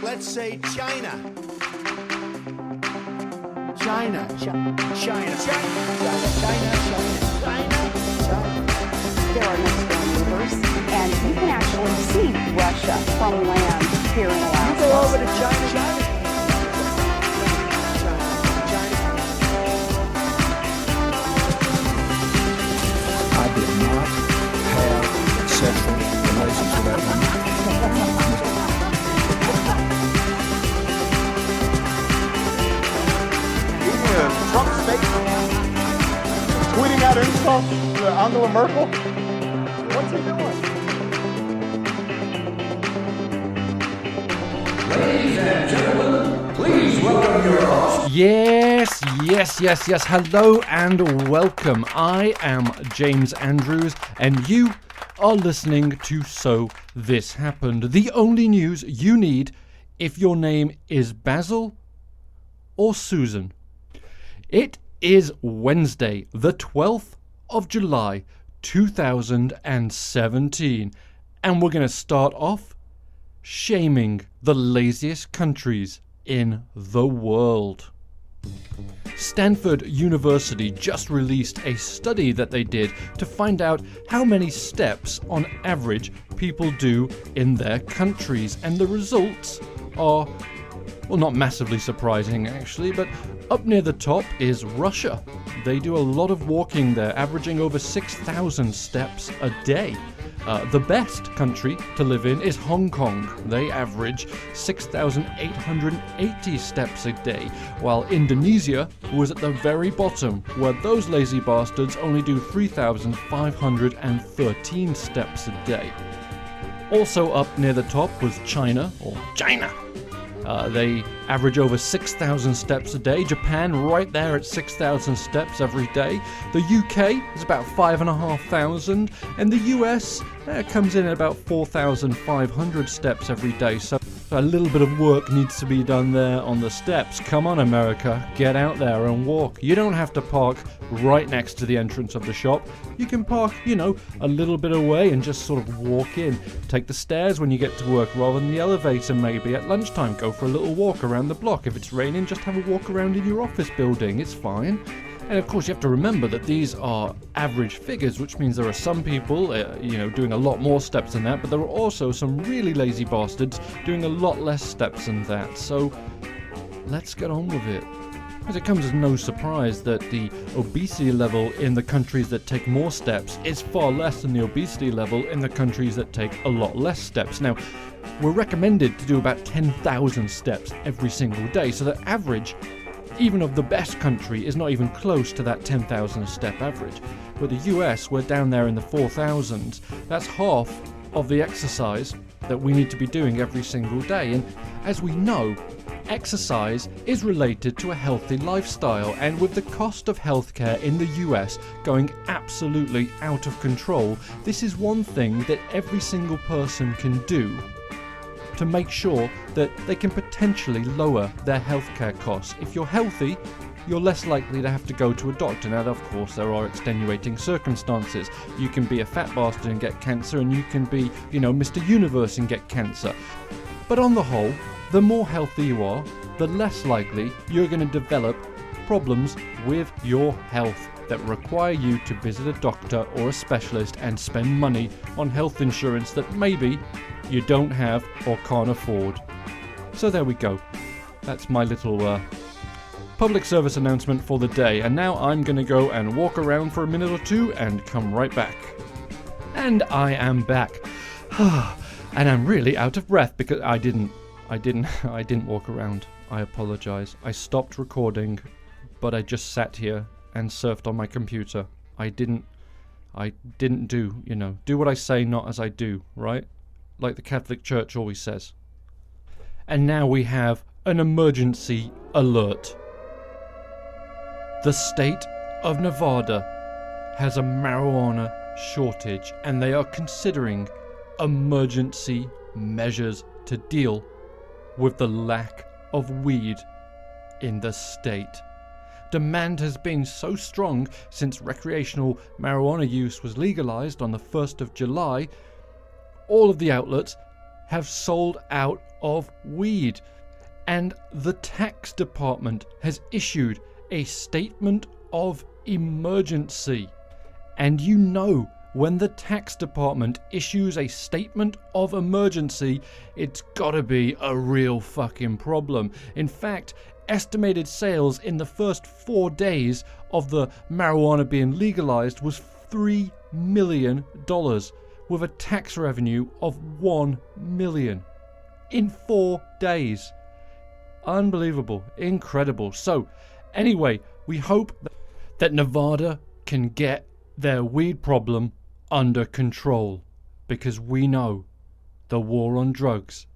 Let's say China. China. China. China. There are next door neighbors, and you can actually see Russia from land here in Alaska. You go over to China. I did not have sexual relations with that woman. Trump's fake tweeting out insults to Angela Merkel. What's he doing? Ladies and gentlemen, please welcome your host. Yes. Hello and welcome. I am James Andrews, and you are listening to So This Happened, the only news you need if your name is Basil or Susan. It is Wednesday, the 12th of July, 2017, and we're going to start off shaming the laziest countries in the world. Stanford University just released a study that they did to find out how many steps on average people do in their countries, and the results are, well, not massively surprising actually, but up near the top is Russia. They do a lot of walking there, averaging over 6,000 steps a day. The best country to live in is Hong Kong. They average 6,880 steps a day, while Indonesia was at the very bottom, where those lazy bastards only do 3,513 steps a day. Also up near the top was China. They average over 6,000 steps a day. Japan right there at 6,000 steps every day. The UK is about 5,500, and the US comes in at about 4,500 steps every day. So a little bit of work needs to be done there on the steps. Come on, America, get out there and walk. You don't have to park right next to the entrance of the shop. You can park, a little bit away and just sort of walk in. Take the stairs when you get to work rather than the elevator maybe. At lunchtime, go for a little walk around the block. If it's raining, just have a walk around in your office building. It's fine. And of course, you have to remember that these are average figures, which means there are some people, doing a lot more steps than that, but there are also some really lazy bastards doing a lot less steps than that. So let's get on with it. As it comes as no surprise that the obesity level in the countries that take more steps is far less than the obesity level in the countries that take a lot less steps. Now, we're recommended to do about 10,000 steps every single day, so the average, even of the best country, is not even close to that 10,000 step average. With the US, we're down there in the 4,000s. That's half of the exercise that we need to be doing every single day. And as we know, exercise is related to a healthy lifestyle, and with the cost of healthcare in the US going absolutely out of control, this is one thing that every single person can do to make sure that they can potentially lower their healthcare costs. If you're healthy, you're less likely to have to go to a doctor. Now, of course, there are extenuating circumstances. You can be a fat bastard and get cancer, and you can be, Mr. Universe and get cancer. But on the whole, the more healthy you are, the less likely you're going to develop problems with your health that require you to visit a doctor or a specialist and spend money on health insurance that maybe you don't have or can't afford. So there we go. That's my little public service announcement for the day. And now I'm going to go and walk around for a minute or two and come right back. And I am back. And I'm really out of breath because I didn't walk around. I apologize. I stopped recording, but I just sat here and surfed on my computer. I didn't do what I say, not as I do, right? Like the Catholic Church always says. And now we have an emergency alert. The state of Nevada has a marijuana shortage, and they are considering emergency measures to deal with the lack of weed in the state. Demand has been so strong since recreational marijuana use was legalized on the 1st of July. All of the outlets have sold out of weed. And the tax department has issued a statement of emergency. And you know, when the tax department issues a statement of emergency, it's gotta be a real fucking problem. In fact, estimated sales in the first 4 days of the marijuana being legalized was $3 million, with a tax revenue of $1 million in 4 days. Unbelievable, incredible. So, anyway, we hope that Nevada can get their weed problem under control, because we know the war on drugs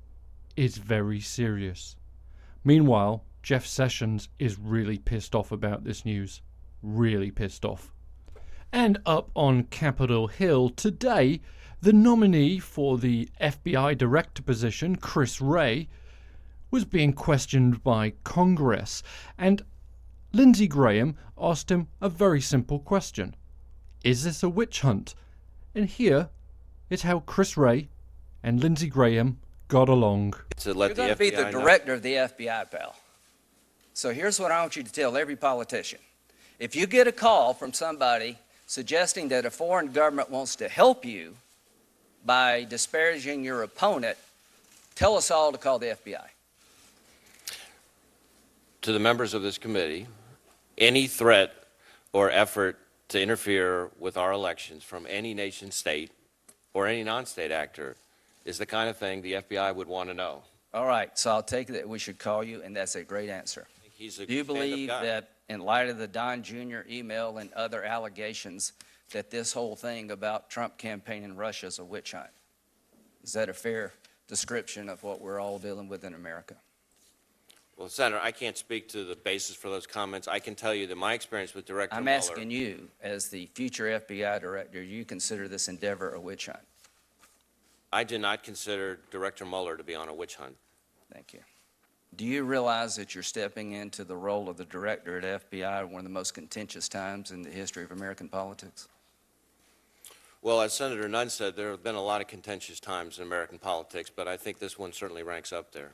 is very serious. Meanwhile, Jeff Sessions is really pissed off about this news. Really pissed off. And up on Capitol Hill today, the nominee for the FBI director position, Chris Wray, was being questioned by Congress, and Lindsey Graham asked him a very simple question. Is this a witch hunt? And here is how Chris Wray and Lindsey Graham got along. You're going to be the director of the FBI, pal. So here's what I want you to tell every politician. If you get a call from somebody suggesting that a foreign government wants to help you by disparaging your opponent, tell us all to call the FBI. To the members of this committee, any threat or effort to interfere with our elections from any nation state or any non-state actor is the kind of thing the FBI would want to know. All right, so I'll take that we should call you, and that's a great answer. Do you believe that in light of the Don Jr. email and other allegations that this whole thing about Trump campaign in Russia is a witch hunt? Is that a fair description of what we're all dealing with in America? Well, Senator, I can't speak to the basis for those comments. I can tell you that my experience with Director I'm Mueller... asking you, as the future FBI director, do you consider this endeavor a witch hunt? I do not consider Director Mueller to be on a witch hunt. Thank you. Do you realize that you're stepping into the role of the director at FBI at one of the most contentious times in the history of American politics? Well, as Senator Nunn said, there have been a lot of contentious times in American politics, but I think this one certainly ranks up there.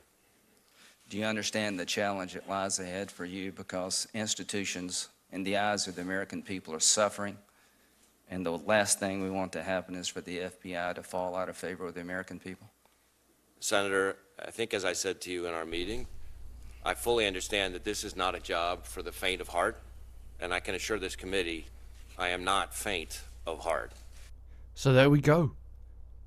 Do you understand the challenge that lies ahead for you, because institutions in the eyes of the American people are suffering, and the last thing we want to happen is for the FBI to fall out of favor with the American people? Senator, I think as I said to you in our meeting, I fully understand that this is not a job for the faint of heart, and I can assure this committee I am not faint of heart. So there we go.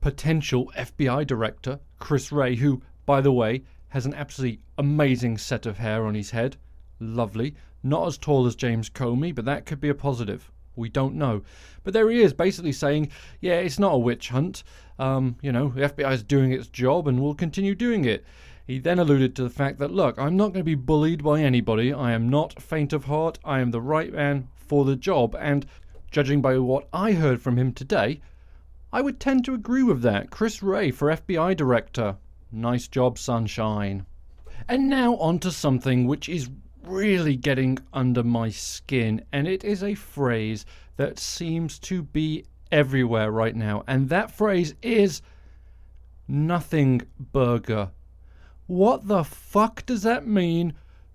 Potential FBI director Chris Wray, who, by the way, has an absolutely amazing set of hair on his head. Lovely. Not as tall as James Comey, but that could be a positive. We don't know. But there he is, basically saying, yeah, it's not a witch hunt. The FBI is doing its job and will continue doing it. He then alluded to the fact that, look, I'm not going to be bullied by anybody. I am not faint of heart. I am the right man for the job. And judging by what I heard from him today, I would tend to agree with that. Chris Wray for FBI director. Nice job, sunshine. And now on to something which is really getting under my skin, and it is a phrase that seems to be everywhere right now, and that phrase is nothing burger. What the fuck does that mean?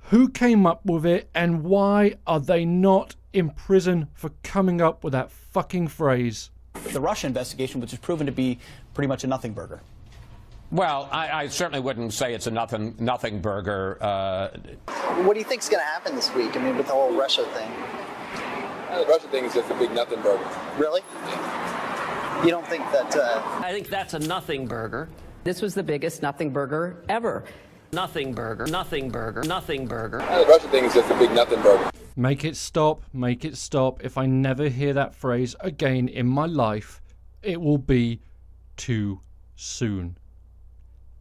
Who came up with it, and why are they not in prison for coming up with that fucking phrase? The Russia investigation, which has proven to be pretty much a nothing burger. Well, I certainly wouldn't say it's a nothing burger. What do you think is going to happen this week? I mean, with the whole Russia thing. The Russia thing is just a big nothing burger. Really? You don't think that? I think that's a nothing burger. This was the biggest nothing burger ever. Nothing burger, nothing burger, nothing burger. The Russia thing is just a big nothing burger. Make it stop, make it stop. If I never hear that phrase again in my life, it will be too soon.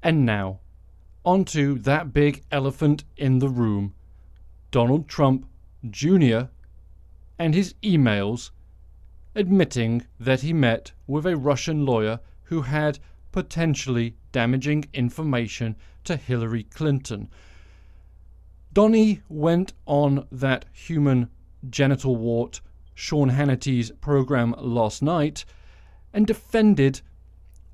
And now, onto that big elephant in the room, Donald Trump Jr. and his emails admitting that he met with a Russian lawyer who had potentially damaging information to Hillary Clinton. Donnie went on that human genital wart Sean Hannity's program last night and defended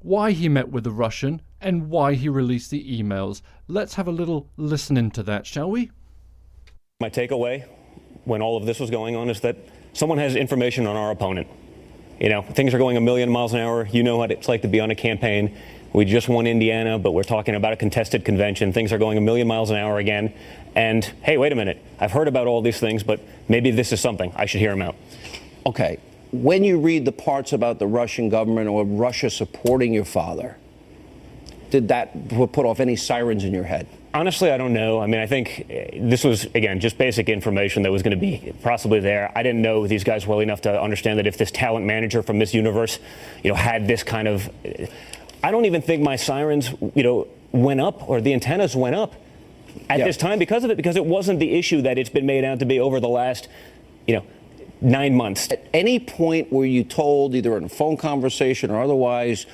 why he met with the Russian and why he released the emails. Let's have a little listen into that, shall we? My takeaway when all of this was going on is that someone has information on our opponent. You know, things are going a million miles an hour. You know what it's like to be on a campaign. We just won Indiana, but we're talking about a contested convention. Things are going a million miles an hour again. And, hey, wait a minute. I've heard about all these things, but maybe this is something. I should hear them out. Okay. When you read the parts about the Russian government or Russia supporting your father, did that put off any sirens in your head? Honestly, I don't know. I mean, I think this was, again, just basic information that was going to be possibly there. I didn't know these guys well enough to understand that if this talent manager from Miss Universe, had this kind of... I don't even think my sirens, went up or the antennas went up at this time because of it, because it wasn't the issue that it's been made out to be over the last, 9 months. At any point were you told, either in a phone conversation or otherwise,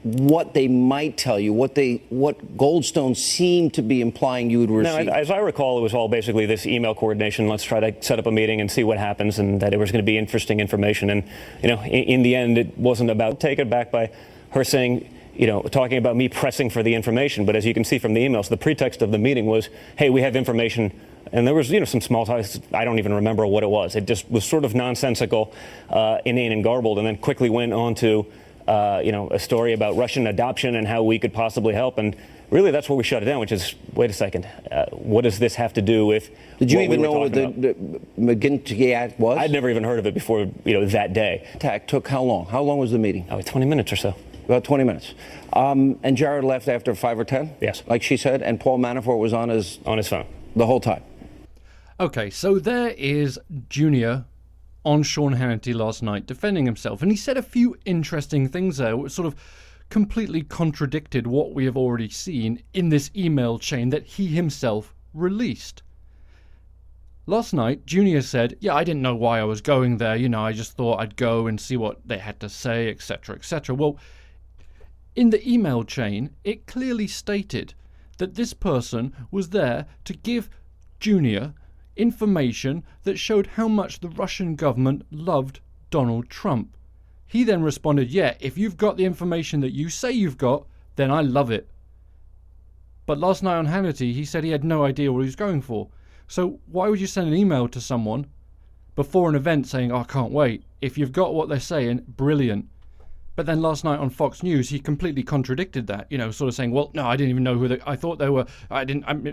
what they might tell you, what Goldstone seemed to be implying you would receive? No, as I recall, it was all basically this email coordination. Let's try to set up a meeting and see what happens, and that it was going to be interesting information. And, in the end, it wasn't about taken back by her saying, talking about me pressing for the information. But as you can see from the emails, the pretext of the meeting was, hey, we have information. And there was, some small talks. I don't even remember what it was. It just was sort of nonsensical, inane and garbled, and then quickly went on to, a story about Russian adoption and how we could possibly help. And really, that's where we shut it down, which is, wait a second, what does this have to do with Did you even know what the McGinty Act was? I'd never even heard of it before, that day. Attack took how long? How long was the meeting? 20 minutes or so. About 20 minutes. And Jared left after 5 or 10? Yes. Like she said, and Paul Manafort was on his phone the whole time. Okay, so there is Junior on Sean Hannity last night defending himself, and he said a few interesting things there which sort of completely contradicted what we have already seen in this email chain that he himself released. Last night, Junior said, yeah, I didn't know why I was going there, I just thought I'd go and see what they had to say, etc., etc. Well, in the email chain, it clearly stated that this person was there to give Junior information that showed how much the Russian government loved Donald Trump. He then responded, yeah, if you've got the information that you say you've got, then I love it. But last night on Hannity, he said he had no idea what he was going for. So why would you send an email to someone before an event saying, oh, I can't wait? If you've got what they're saying, brilliant. But then last night on Fox News, he completely contradicted that, sort of saying, well, no, I didn't even know who I thought they were,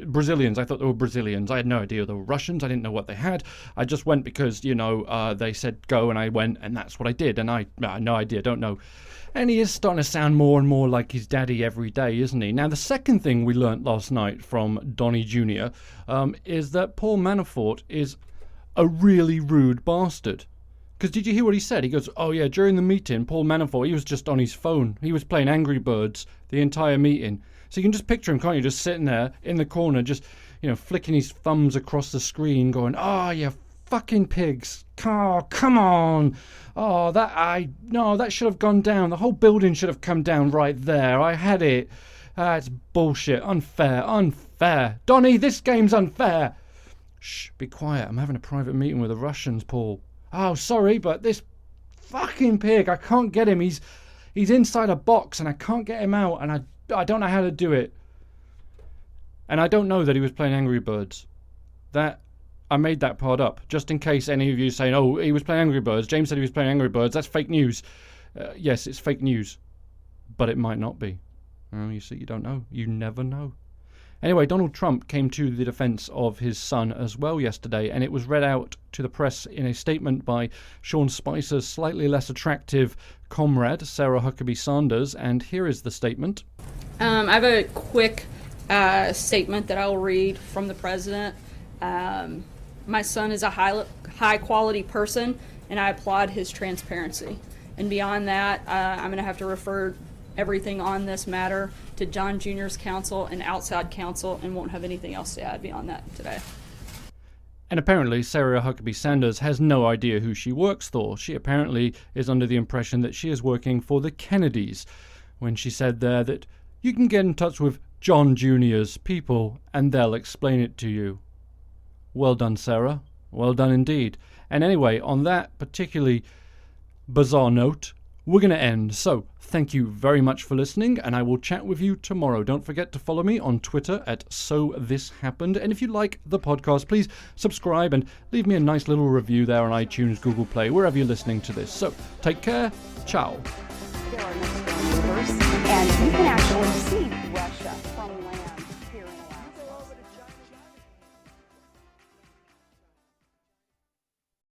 Brazilians. I thought they were Brazilians. I had no idea they were Russians. I didn't know what they had. I just went because, they said go and I went and that's what I did. And I had no idea, don't know. And he is starting to sound more and more like his daddy every day, isn't he? Now, the second thing we learnt last night from Donnie Jr. Is that Paul Manafort is a really rude bastard. Because did you hear what he said? He goes, oh yeah, during the meeting, Paul Manafort, he was just on his phone. He was playing Angry Birds the entire meeting. So you can just picture him, can't you? Just sitting there in the corner, just, flicking his thumbs across the screen, going, oh, you fucking pigs. Oh, come on. Oh, that should have gone down. The whole building should have come down right there. I had it. That's bullshit. Unfair. Donnie, this game's unfair. Shh, be quiet. I'm having a private meeting with the Russians, Paul. Oh, sorry, but this fucking pig, I can't get him. He's inside a box and I can't get him out, and I don't know how to do it. And I don't know that he was playing Angry Birds. I made that part up, just in case any of you saying, oh, he was playing Angry Birds. James said he was playing Angry Birds. That's fake news. Yes, it's fake news. But it might not be. Oh, you see, you don't know. You never know. Anyway, Donald Trump came to the defense of his son as well yesterday, and it was read out to the press in a statement by Sean Spicer's slightly less attractive comrade, Sarah Huckabee Sanders, and here is the statement. I have a quick statement that I'll read from the president. My son is a high-quality person, and I applaud his transparency. And beyond that, I'm going to have to refer everything on this matter to John Jr.'s counsel and outside counsel, and won't have anything else to add beyond that today. And apparently Sarah Huckabee Sanders has no idea who she works for. She apparently is under the impression that she is working for the Kennedys, when she said there that you can get in touch with John Jr.'s people and they'll explain it to you. Well done, Sarah. Well done indeed. And anyway, on that particularly bizarre note, we're going to end. So thank you very much for listening, and I will chat with you tomorrow. Don't forget to follow me on Twitter at SoThisHappened. And if you like the podcast, please subscribe and leave me a nice little review there on iTunes, Google Play, wherever you're listening to this. So take care. Ciao. There are next door neighbors, and you can actually see Russia from land.